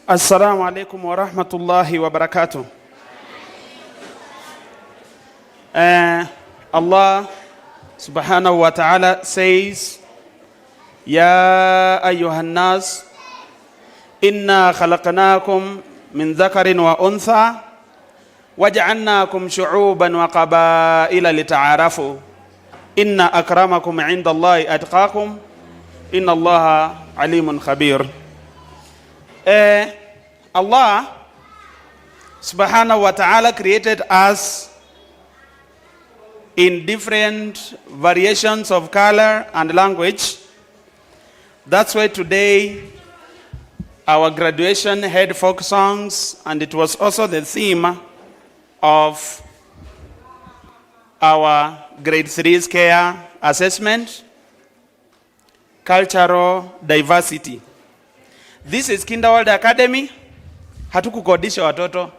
Assalamu alaikum wa rahmatullahi wa barakatuh. Allah subhanahu wa ta'ala says, Ya ayyuhan nas, inna khalaqnakum min dhakarin wa untha, waj'alnakum shu'uban wa qabaila lita'arafu, inna akramakum 'inda Allahi atqakum, inna Allaha alimun khabir. Allah subhanahu wa ta'ala created us in different variations of color and language. That's why today our graduation had folk songs, and it was also the theme of our grade 3's care assessment, cultural diversity. This is Kinderworld Academy. Hatukukodisha watoto.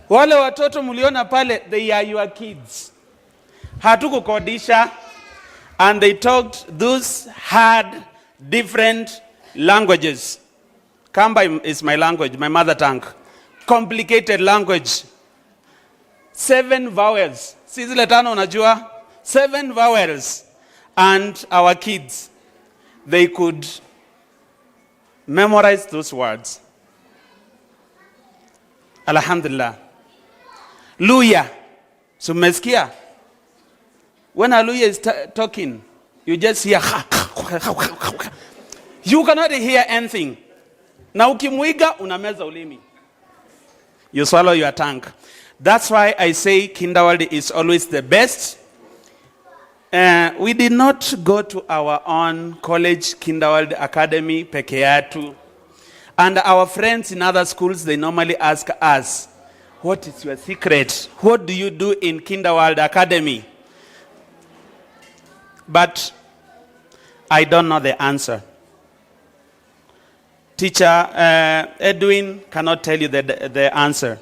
Wale watoto muliona pale, they are your kids. Hatukukodisha. And they talked, those had different languages. Kamba is my language, my mother tongue. Complicated language. 7 vowels. Sisi letano unajua? 7 vowels. And our kids, they could memorize those words. Alhamdulillah. Luya. So umesikia? When a Luya is talking, you just hear. You cannot hear anything. Na ukimwiga unameza ulimi. You swallow your tongue. That's why I say Kinderworld is always the best. We did not go to our own college, Kinderworld Academy, peke yetu. And our friends in other schools, they normally ask us, what is your secret? What do you do in Kinderworld Academy? But I don't know the answer. Teacher Edwin cannot tell you the answer.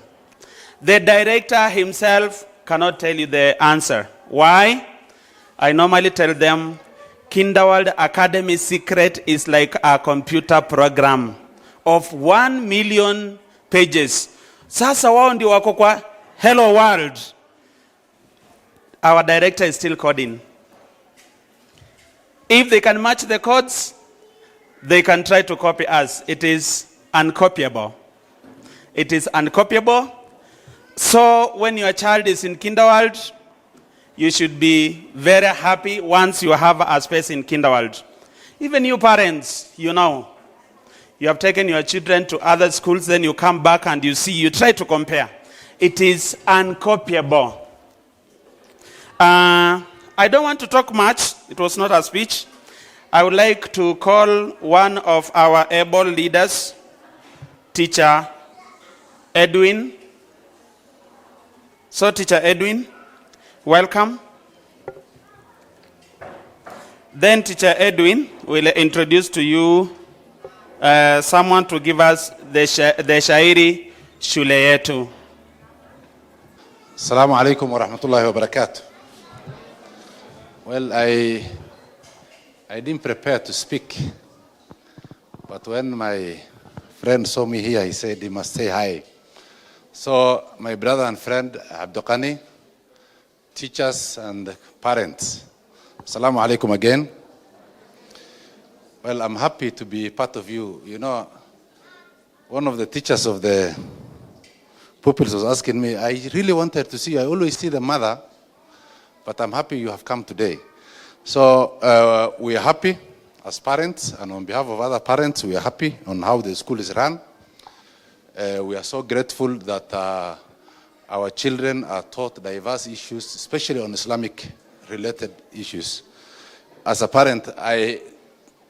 The director himself cannot tell you the answer. Why? I normally tell them, Kinderworld Academy secret is like a computer program of 1 million pages. Sasa wao ndio wako kwa hello world. Our director is still coding. If they can match the codes, they can try to copy us. It is uncopyable. It is uncopyable. So when your child is in Kinderworld, you should be very happy once you have a space in Kinderworld. Even you parents, you know, you have taken your children to other schools, then you come back and you see, you try to compare. It is uncopyable. I don't want to talk much. It was not a speech. I would like to call one of our able leaders, Teacher Edwin. So, Teacher Edwin, welcome. Then Teacher Edwin will introduce to you someone to give us the shairi shule yetu. Assalamu alaikum wa rahmatullahi wa barakatuh. Well, I didn't prepare to speak, but when my friend saw me here, he said he must say hi. So my brother and friend Abdokani, teachers and parents, Assalamu alaikum again. Well, I'm happy to be part of you. You know, one of the teachers of the pupils was asking me, I really wanted to see you. I always see the mother, but I'm happy you have come today. So we are happy as parents, and on behalf of other parents, we are happy on how the school is run. We are so grateful that our children are taught diverse issues, especially on Islamic-related issues. As a parent, I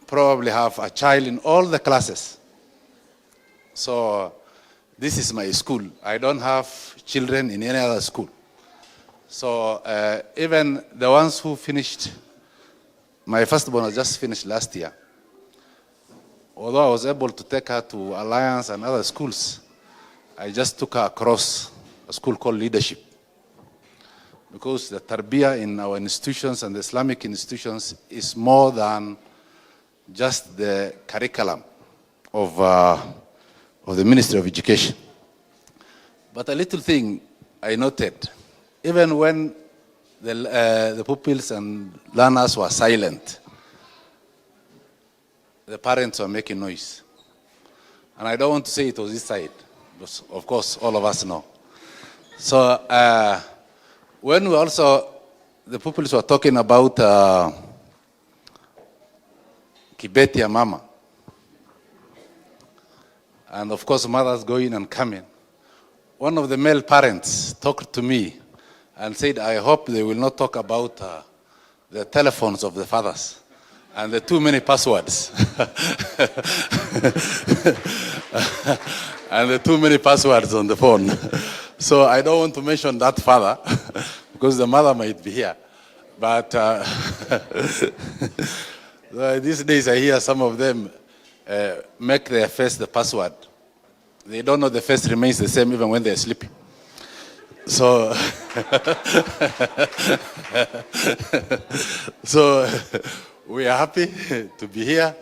probably have a child in all the classes. So this is my school. I don't have children in any other school. So even the ones who finished, my firstborn has just finished last year. Although I was able to take her to Alliance and other schools, I just took her across a school called Leadership. Because the tarbiyah in our institutions and the Islamic institutions is more than just the curriculum of of the Ministry of Education. But a little thing I noted, even when the pupils and learners were silent, the parents were making noise. And I don't want to say it was this side, because of course all of us know. So when we also, the pupils were talking about Kibeti ya mama, and of course mothers going and coming, one of the male parents talked to me and said, I hope they will not talk about the telephones of the fathers and the too many passwords. And the too many passwords on the phone. So I don't want to mention that father because the mother might be here. But these days I hear some of them make their face the password. They don't know the face remains the same even when they're sleeping. So, so we are happy to be here.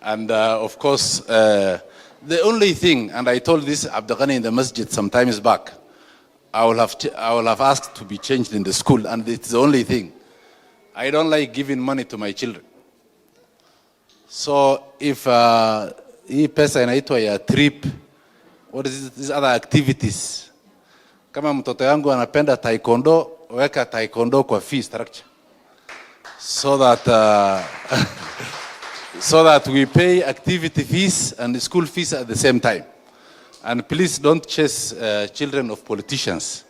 And of course, the only thing, and I told this Abdulghani in the masjid some times back, I will have asked to be changed in the school, and it's the only thing. I don't like giving money to my children. So if hii pesa inaitwa ya trip, what is these other activities? Kama mtoto yangu anapenda taekwondo, weka taekwondo kwa fee structure. So that we pay activity fees and school fees at the same time. And please don't chase children of politicians,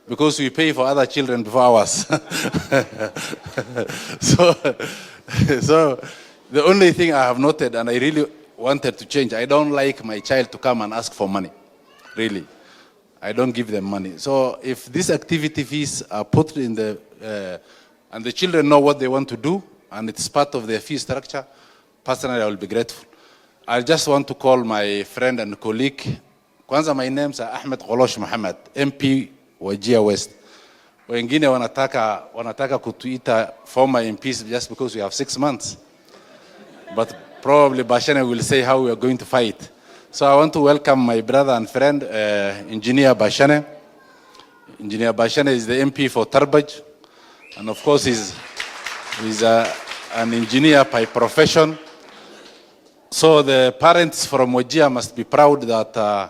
because we pay for other children before ours. So the only thing I have noted, and I really wanted to change, I don't like my child to come and ask for money, really. I don't give them money. So if these activity fees are put in the, and the children know what they want to do, and it's part of their fee structure, personally I will be grateful. I just want to call my friend and colleague. Kwanza, my name's Ahmed Gholosh Mohammed, MP Wajir West. Wengine wanataka kutuita former MPs just because we have 6 months. But probably Bashane will say how we are going to fight. So I want to welcome my brother and friend, Engineer Bashane. Engineer Bashane is the MP for Tarbaj. And of course, he's an engineer by profession. So the parents from Wajir must be proud that the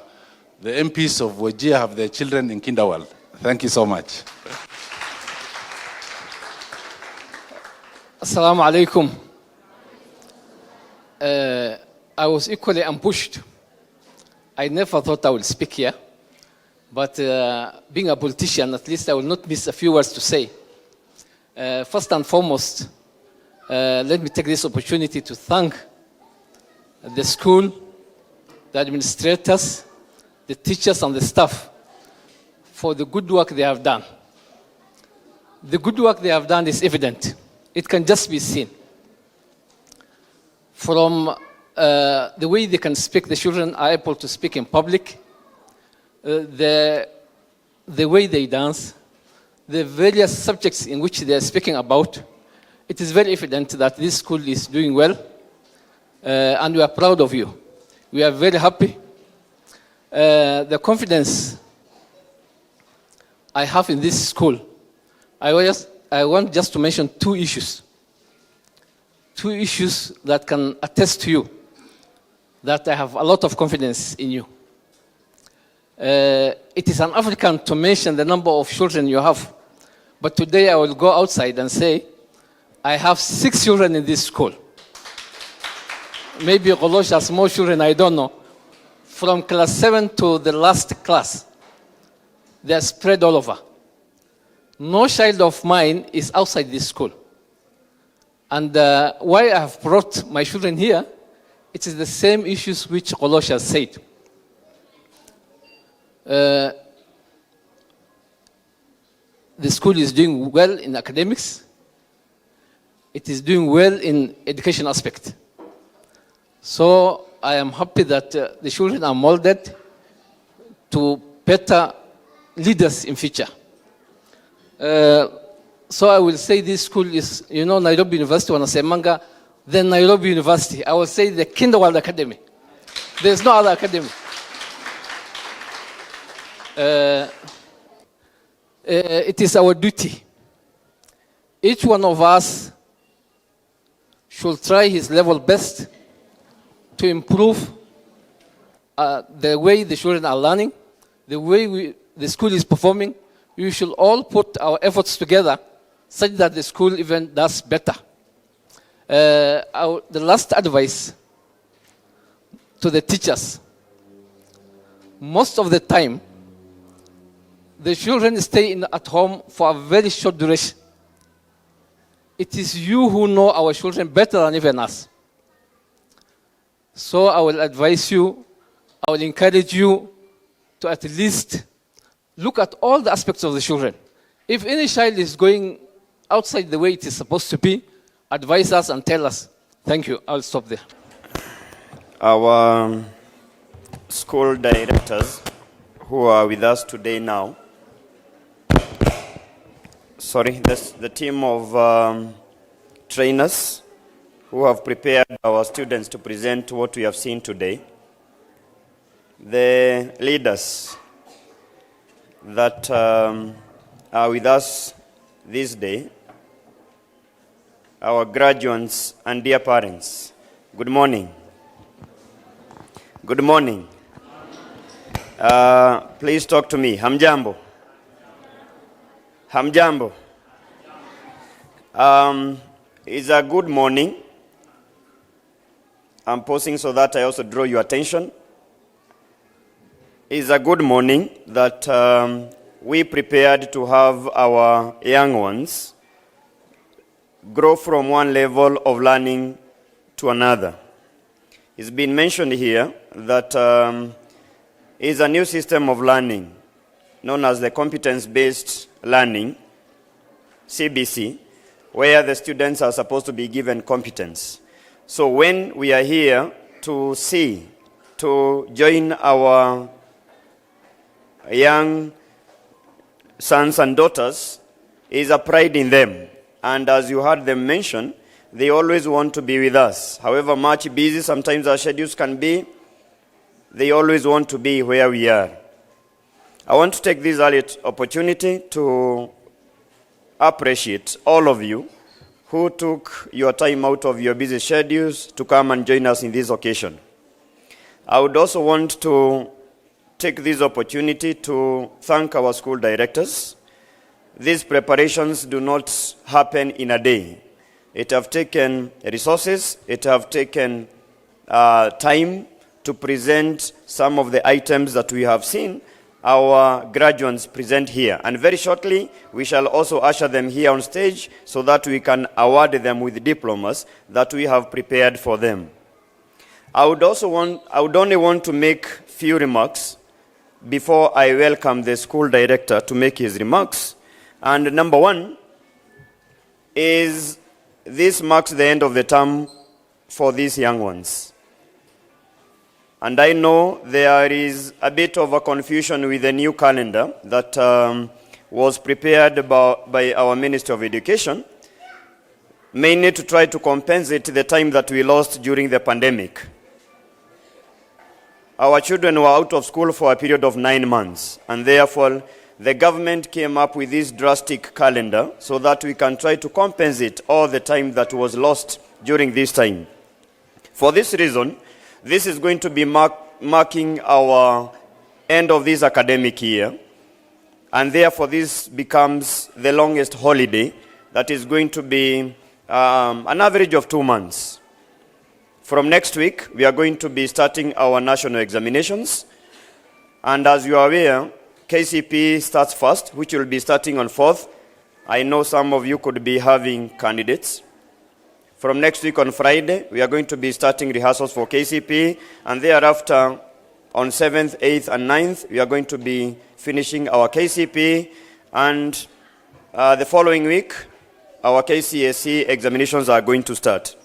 MPs of Wajir have their children in Kinderwald. Thank you so much. Assalamu alaikum. I was equally ambushed. I never thought I would speak here, but being a politician, at least I will not miss a few words to say. First and foremost, let me take this opportunity to thank the school, the administrators, the teachers and the staff for the good work they have done. The good work they have done is evident. It can just be seen. From the way they can speak, the children are able to speak in public, the way they dance, the various subjects in which they are speaking about, it is very evident that this school is doing well, and we are proud of you. We are very happy. The confidence I have in this school, I want just to mention two issues that can attest to you that I have a lot of confidence in you. It is an African to mention the number of children you have, but today I will go outside and say, I have 6 children in this school. Maybe Gholosh has more children, I don't know. From class 7 to the last class, they are spread all over. No child of mine is outside this school. And why I have brought my children here, it is the same issues which Gholosh has said. The school is doing well in academics. It is doing well in education aspect. So I am happy that the children are molded to better leaders in future. So I will say this school is, Nairobi University, wanasemanga, then Nairobi University. I will say the Kinderwald Academy. There's no other academy. It is our duty. Each one of us should try his level best to improve the way the children are learning, the way the school is performing. We should all put our efforts together such that the school even does better. The last advice to the teachers. Most of the time, the children stay at home for a very short duration. It is you who know our children better than even us. So I will advise you, I will encourage you to at least look at all the aspects of the children. If any child is going outside the way it is supposed to be, advise us and tell us. Thank you. I'll stop there. Our school directors who are with us today now, the team of trainers who have prepared our students to present what we have seen today, the leaders that are with us this day, our graduates and dear parents, good morning. Good morning. Please talk to me. Hamjambo. Hamjambo. It's a good morning. I'm pausing so that I also draw your attention. It's a good morning that we prepared to have our young ones grow from one level of learning to another. It's been mentioned here that is a new system of learning known as the competence-based learning, CBC, where the students are supposed to be given competence. So when we are here to join our young sons and daughters, is a pride in them. And as you heard them mention, they always want to be with us. However much busy sometimes our schedules can be, they always want to be where we are. I want to take this opportunity to appreciate all of you who took your time out of your busy schedules to come and join us in this occasion. I would also want to take this opportunity to thank our school directors. These preparations do not happen in a day. It have taken resources, it have taken time to present some of the items that we have seen our graduates present here. And very shortly, we shall also usher them here on stage so that we can award them with diplomas that we have prepared for them. I would only want to make few remarks before I welcome the school director to make his remarks. And number one is this marks the end of the term for these young ones. And I know there is a bit of a confusion with the new calendar that was prepared by our Ministry of Education, mainly to try to compensate the time that we lost during the pandemic. Our children were out of school for a period of 9 months, and therefore the government came up with this drastic calendar so that we can try to compensate all the time that was lost during this time. For this reason, this is going to be marking our end of this academic year, and therefore this becomes the longest holiday that is going to be an average of 2 months. From next week, we are going to be starting our national examinations, and as you are aware, KCP starts first, which will be starting on 4th. I know some of you could be having candidates. From next week on Friday, we are going to be starting rehearsals for KCP, and thereafter, on 7th, 8th, and 9th, we are going to be finishing our KCP, and the following week, our KCSE examinations are going to start.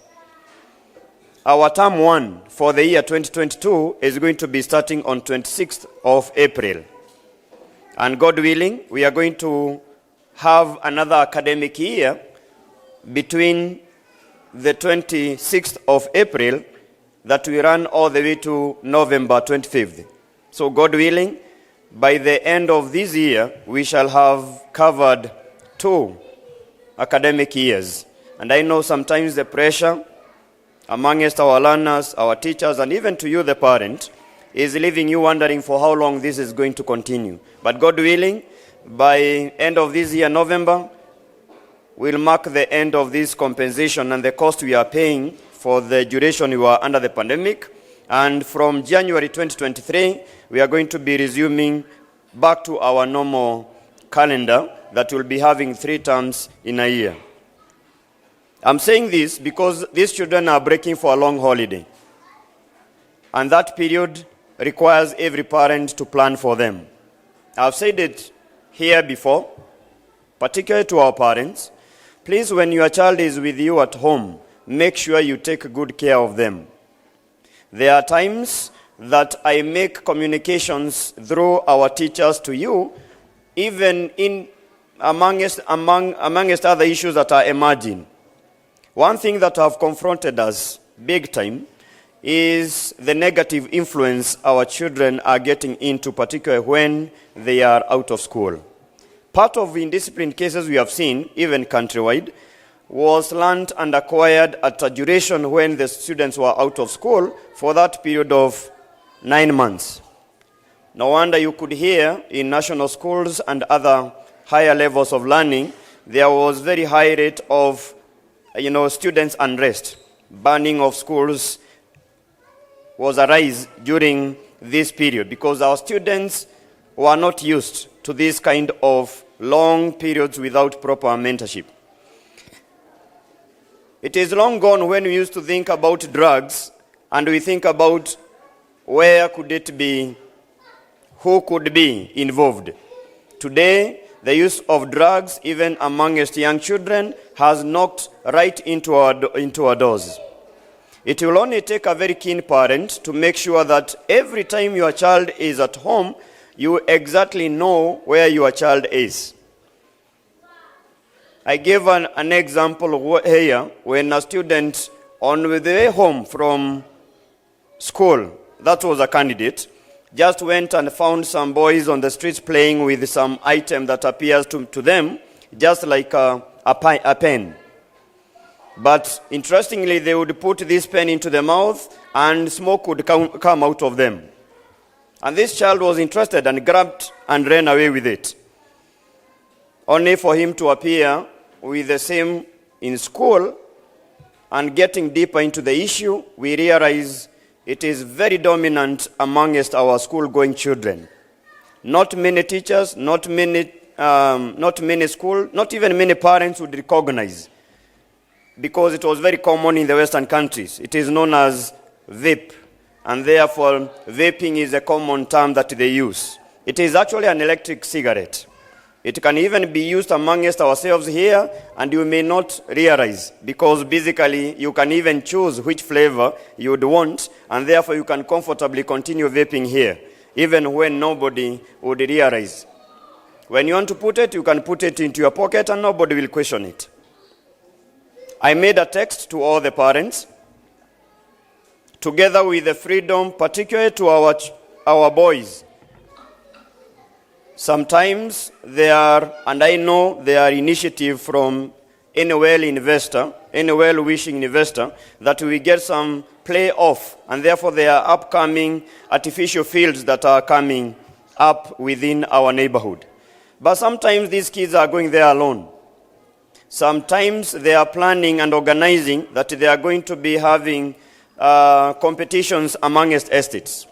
Our term 1 for the year 2022 is going to be starting on 26th of April. And God willing, we are going to have another academic year between the 26th of April that we run all the way to November 25th. So God willing, by the end of this year, we shall have covered 2 academic years. And I know sometimes the pressure amongst our learners, our teachers, and even to you, the parent, is leaving you wondering for how long this is going to continue. But God willing, by end of this year, November, we'll mark the end of this compensation and the cost we are paying for the duration we were under the pandemic. And from January 2023, we are going to be resuming back to our normal calendar that will be having 3 terms in a year. I'm saying this because these children are breaking for a long holiday. And that period requires every parent to plan for them. I've said it here before, particularly to our parents. Please, when your child is with you at home, make sure you take good care of them. There are times that I make communications through our teachers to you, even amongst other issues that are emerging. One thing that have confronted us big time is the negative influence our children are getting into, particularly when they are out of school. Part of indisciplined cases we have seen, even countrywide, was learned and acquired at a duration when the students were out of school for that period of 9 months. No wonder you could hear in national schools and other higher levels of learning, there was very high rate of students' unrest. Burning of schools was a rise during this period because our students were not used to this kind of long periods without proper mentorship. It is long gone when we used to think about drugs and we think about where could it be, who could be involved. Today, the use of drugs, even amongst young children, has knocked right into our doors. It will only take a very keen parent to make sure that every time your child is at home, you exactly know where your child is. I gave an example here when a student on the way home from school, that was a candidate, just went and found some boys on the streets playing with some item that appears to them just like a pen. But interestingly, they would put this pen into the mouth and smoke would come out of them. And this child was interested and grabbed and ran away with it. Only for him to appear with the same in school. And getting deeper into the issue, we realize it is very dominant amongst our school-going children. Not many teachers, not many school, not even many parents would recognize, because it was very common in the Western countries. It is known as vape, and therefore vaping is a common term that they use. It is actually an electric cigarette. It can even be used amongst ourselves here, and you may not realize, because basically you can even choose which flavor you would want, and therefore you can comfortably continue vaping here, even when nobody would realize. When you want to put it, you can put it into your pocket and nobody will question it. I made a text to all the parents, together with the freedom, particularly to our boys. Sometimes there are, and I know there are initiative from any well-wishing investor, that we get some play off, and therefore there are upcoming artificial fields that are coming up within our neighborhood. But sometimes these kids are going there alone. Sometimes they are planning and organizing that they are going to be having competitions amongst estates.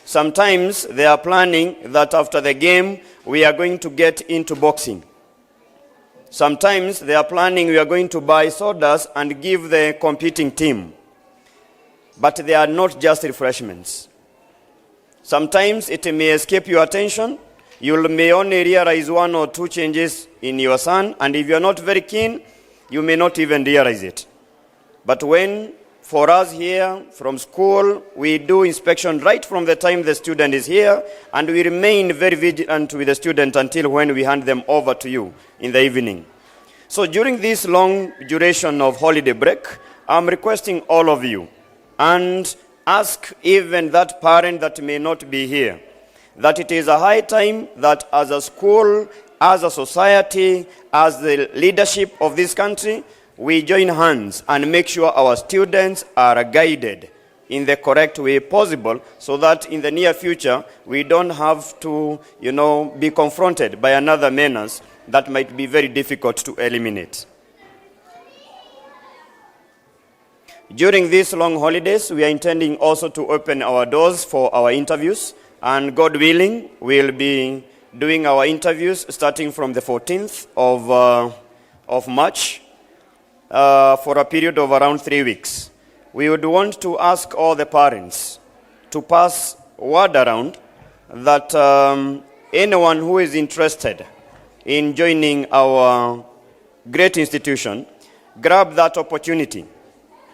Sometimes they are planning that after the game, we are going to get into boxing. Sometimes they are planning we are going to buy sodas and give the competing team. But they are not just refreshments. Sometimes it may escape your attention. You may only realize 1 or 2 changes in your son, and if you are not very keen, you may not even realize it. But when, for us here from school, we do inspection right from the time the student is here, and we remain very vigilant with the student until when we hand them over to you in the evening. So during this long duration of holiday break, I'm requesting all of you, and ask even that parent that may not be here, that it is a high time that as a school, as a society, as the leadership of this country, we join hands and make sure our students are guided in the correct way possible, so that in the near future we don't have to, be confronted by another menace that might be very difficult to eliminate. During these long holidays, we are intending also to open our doors for our interviews, and God willing, we'll be doing our interviews starting from the 14th of March for a period of around 3 weeks. We would want to ask all the parents to pass word around that anyone who is interested in joining our great institution, grab that opportunity.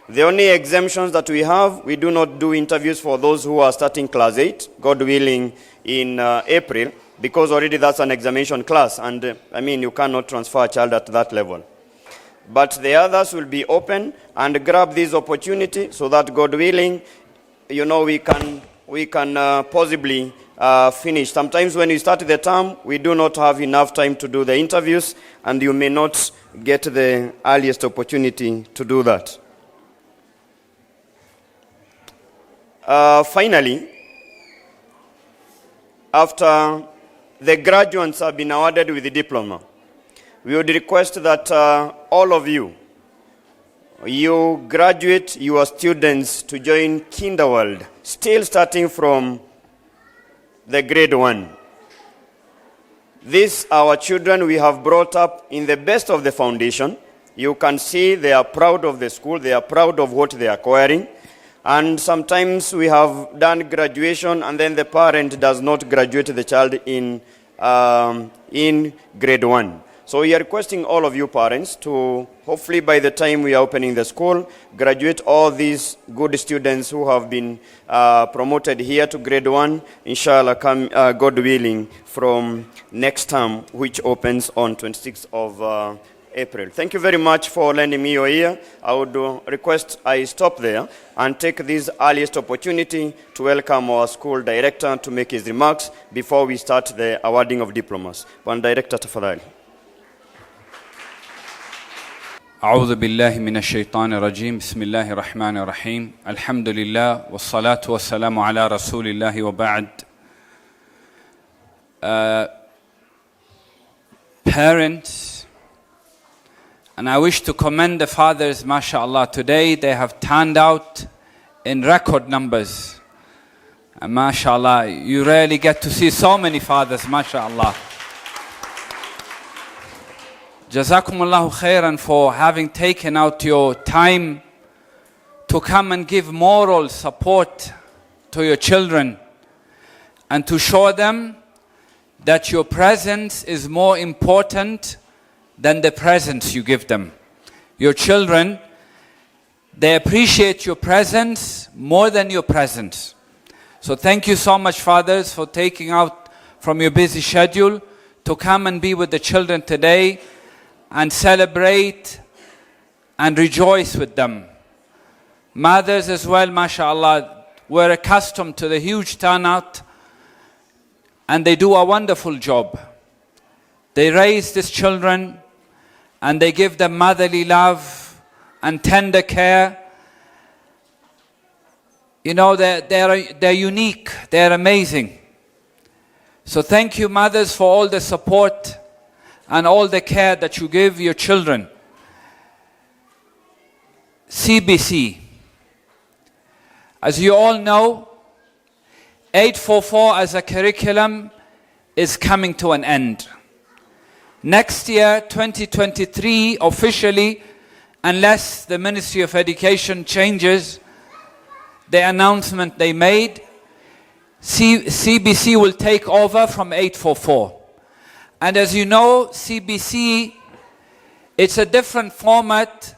The only exemptions that we have, we do not do interviews for those who are starting class 8, God willing, in April, because already that's an examination class, and you cannot transfer a child at that level. But the others will be open and grab this opportunity so that, God willing, we can possibly finish. Sometimes when we start the term, we do not have enough time to do the interviews, and you may not get the earliest opportunity to do that. Finally, after the graduates have been awarded with the diploma, we would request that all of you graduate your students to join Kinderworld, still starting from the grade 1. These our children we have brought up in the best of the foundation. You can see they are proud of the school, they are proud of what they are acquiring. And sometimes we have done graduation and then the parent does not graduate the child in grade 1. So we are requesting all of you parents to, hopefully by the time we are opening the school, graduate all these good students who have been promoted here to grade 1, inshallah, God willing, from next term, which opens on 26th of April. Thank you very much for lending me your ear. I would request I stop there and take this earliest opportunity to welcome our school director to make his remarks before we start the awarding of diplomas. One director, tafadhali. أعوذ بالله من الشيطان الرجيم بسم الله الرحمن الرحيم الحمد لله والصلاة والسلام على رسول الله وبعد. Parents, and I wish to commend the fathers, mashallah. Today they have turned out in record numbers. And mashallah, you rarely get to see so many fathers, mashallah. Jazakumullahu khairan for having taken out your time to come and give moral support to your children and to show them that your presence is more important than the presents you give them. Your children, they appreciate your presence more than your presents. So thank you so much, fathers, for taking out from your busy schedule to come and be with the children today and celebrate and rejoice with them. Mothers as well, mashallah, we're accustomed to the huge turnout and they do a wonderful job. They raise these children and they give them motherly love and tender care. You know, they're unique, they're amazing. So thank you, mothers, for all the support and all the care that you give your children. CBC. As you all know, 844 as a curriculum is coming to an end. Next year, 2023, officially, unless the Ministry of Education changes the announcement they made, CBC will take over from 844. And as you know, CBC, it's a different format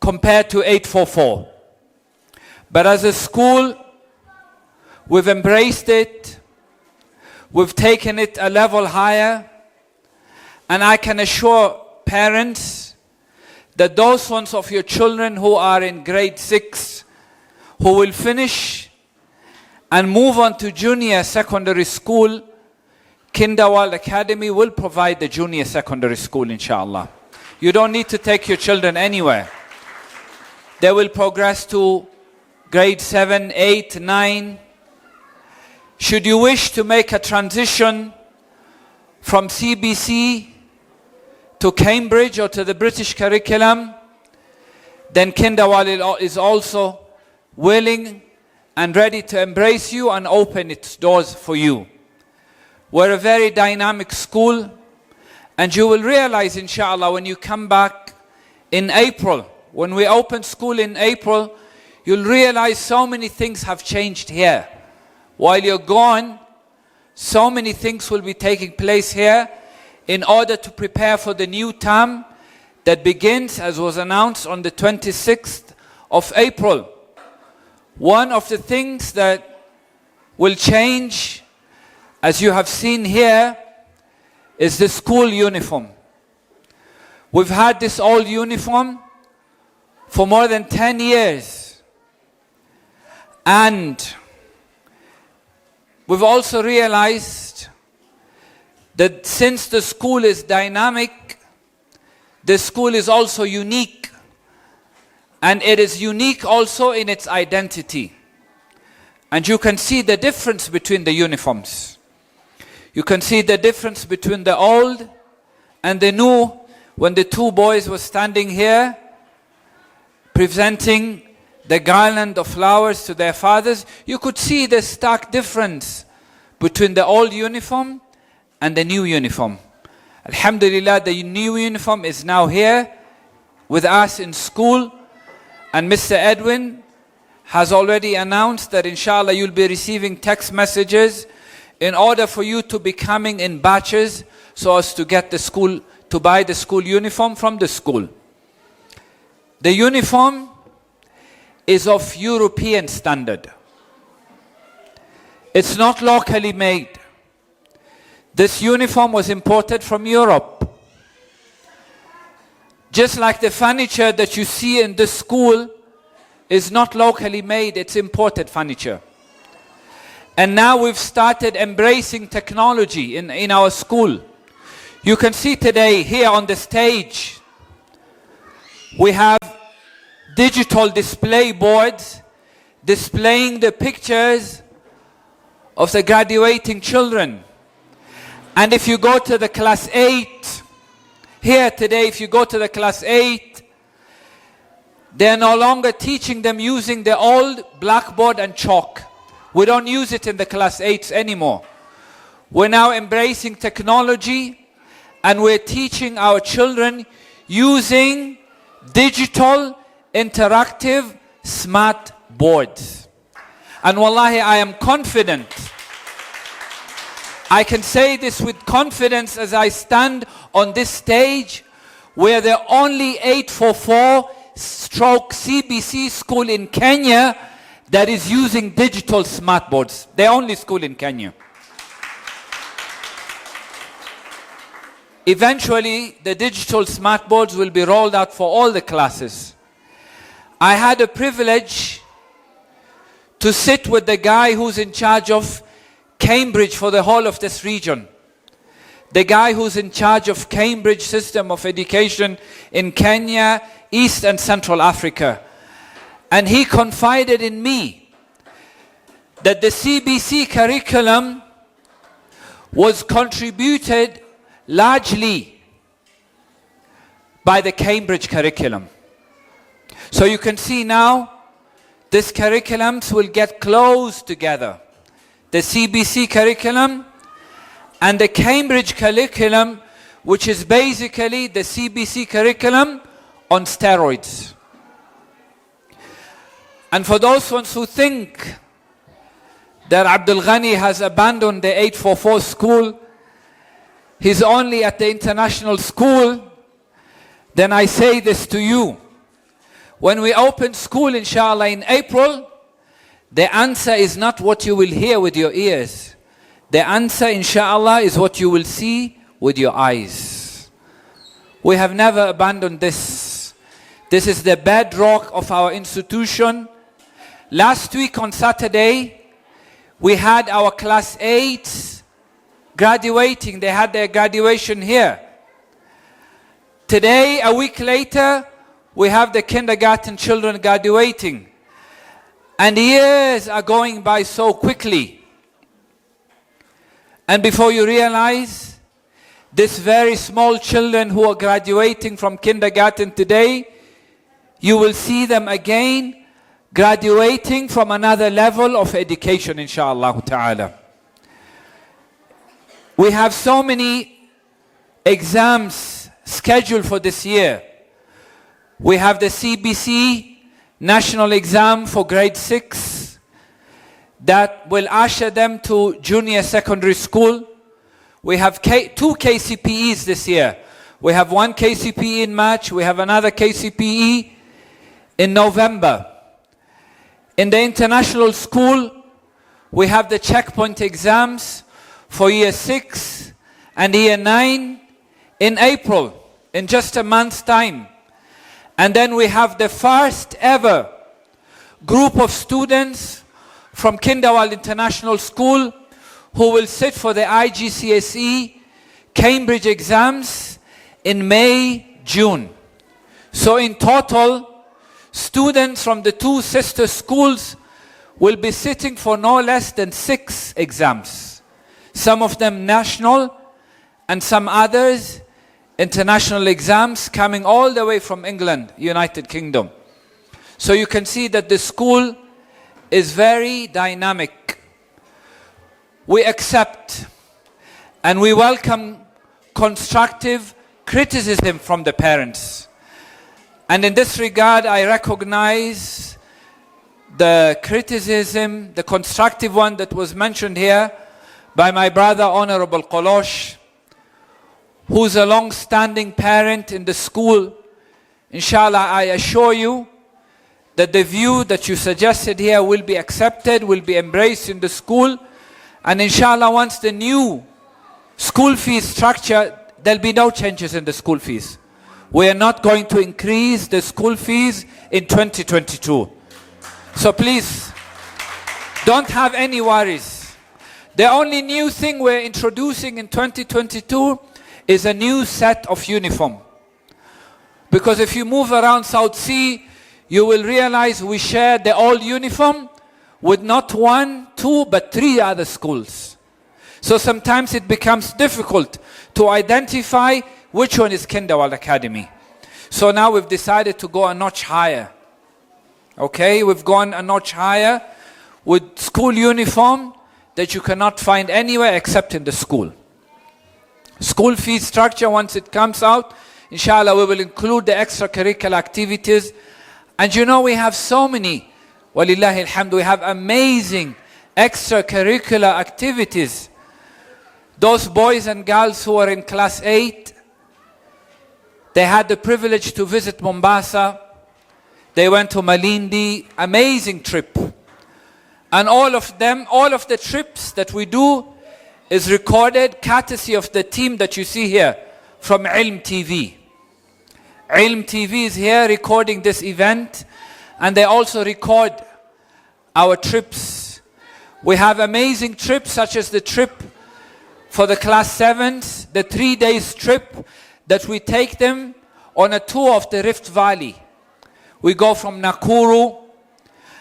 compared to 844. But as a school, we've embraced it, we've taken it a level higher, and I can assure parents that those ones of your children who are in grade 6, who will finish and move on to junior secondary school, Kinderwald Academy will provide the junior secondary school, inshallah. You don't need to take your children anywhere. They will progress to grade 7, 8, 9. Should you wish to make a transition from CBC to Cambridge or to the British curriculum, then Kinderwald is also willing and ready to embrace you and open its doors for you. We're a very dynamic school, and you will realize, inshallah, when you come back in April, when we open school in April, you'll realize so many things have changed here. While you're gone, so many things will be taking place here in order to prepare for the new term that begins, as was announced, on the 26th of April. One of the things that will change, as you have seen here, is the school uniform. We've had this old uniform for more than 10 years. And we've also realized that since the school is dynamic, the school is also unique. And it is unique also in its identity. And you can see the difference between the uniforms. You can see the difference between the old and the new. When the two boys were standing here, presenting the garland of flowers to their fathers, you could see the stark difference between the old uniform and the new uniform. Alhamdulillah, the new uniform is now here with us in school, and Mr. Edwin has already announced that inshallah you'll be receiving text messages in order for you to be coming in batches so as to get the school, to buy the school uniform from the school. The uniform is of European standard. It's not locally made. This uniform was imported from Europe. Just like the furniture that you see in this school is not locally made, it's imported furniture. And now we've started embracing technology in our school. You can see today here on the stage, we have digital display boards displaying the pictures of the graduating children. And if you go to the class 8, here today, if you go to the class 8, they're no longer teaching them using the old blackboard and chalk. We don't use it in the class 8s anymore. We're now embracing technology, and we're teaching our children using digital, interactive, smart boards. And wallahi, I am confident. I can say this with confidence as I stand on this stage. We're the only 844/CBC school in Kenya that is using digital smart boards. The only school in Kenya. Eventually, the digital smart boards will be rolled out for all the classes. I had a privilege to sit with the guy who's in charge of Cambridge for the whole of this region. The guy who's in charge of Cambridge system of education in Kenya, East and Central Africa. And he confided in me that the CBC curriculum was contributed largely by the Cambridge curriculum. So you can see now, these curriculums will get close together. The CBC curriculum and the Cambridge curriculum, which is basically the CBC curriculum on steroids. And for those ones who think that Abdul Ghani has abandoned the 844 school, he's only at the international school, then I say this to you. When we open school, inshallah, in April, the answer is not what you will hear with your ears. The answer, inshallah, is what you will see with your eyes. We have never abandoned this. This is the bedrock of our institution. Last week on Saturday, we had our class 8s graduating. They had their graduation here. Today, a week later, we have the kindergarten children graduating. And years are going by so quickly. And before you realize, these very small children who are graduating from kindergarten today, you will see them again graduating from another level of education, inshallah ta'ala. We have so many exams scheduled for this year. We have the CBC national exam for grade 6 that will usher them to junior secondary school. We have 2 KCPEs this year. We have 1 KCPE in March. We have another KCPE in November. In the international school, we have the checkpoint exams for year 6 and year 9 in April, in just a month's time. And then we have the first ever group of students from Kinderwald International School who will sit for the IGCSE Cambridge exams in May, June. So in total, students from the 2 sister schools will be sitting for no less than 6 exams. Some of them national and some others international exams coming all the way from England, United Kingdom. So you can see that the school is very dynamic. We accept and we welcome constructive criticism from the parents. And in this regard, I recognize the criticism, the constructive one that was mentioned here by my brother, Honorable Qolosh, who's a long-standing parent in the school. Inshallah, I assure you that the view that you suggested here will be accepted, will be embraced in the school. And inshallah, once the new school fees structure, there'll be no changes in the school fees. We are not going to increase the school fees in 2022. So please, don't have any worries. The only new thing we're introducing in 2022 is a new set of uniform. Because if you move around South Sea, you will realize we share the old uniform with not 1, 2, but 3 other schools. So sometimes it becomes difficult to identify which one is Kinderwald Academy. So now we've decided to go a notch higher. Okay, we've gone a notch higher with school uniform that you cannot find anywhere except in the school. School fee structure, once it comes out, inshallah, we will include the extracurricular activities. And you know, we have so many, walillahi alhamd, we have amazing extracurricular activities. Those boys and girls who are in class 8, they had the privilege to visit Mombasa. They went to Malindi, amazing trip. And all of the trips that we do is recorded courtesy of the team that you see here from Ilm TV. Ilm TV is here recording this event, and they also record our trips. We have amazing trips such as the trip for the class 7s, the 3 days trip that we take them on a tour of the Rift Valley. We go from Nakuru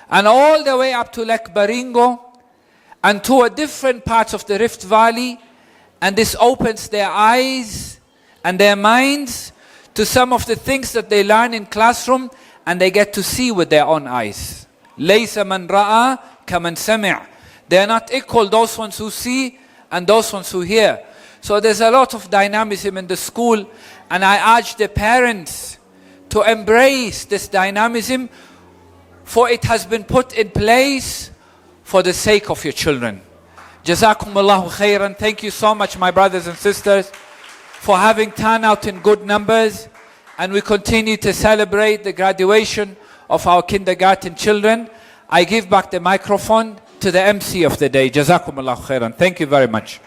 and all the way up to Lake Baringo and to a different parts of the Rift Valley, and this opens their eyes and their minds to some of the things that they learn in classroom, and they get to see with their own eyes. لَيْسَ مَنْ رَأَى كَمَنْ سَمِعَ. They are not equal, those ones who see and those ones who hear. So there's a lot of dynamism in the school, and I urge the parents to embrace this dynamism, for it has been put in place for the sake of your children. Jazakumullahu khairan. Thank you so much, my brothers and sisters, for having turned out in good numbers. And we continue to celebrate the graduation of our kindergarten children. I give back the microphone to the MC of the day. Jazakumullahu khairan. Thank you very much.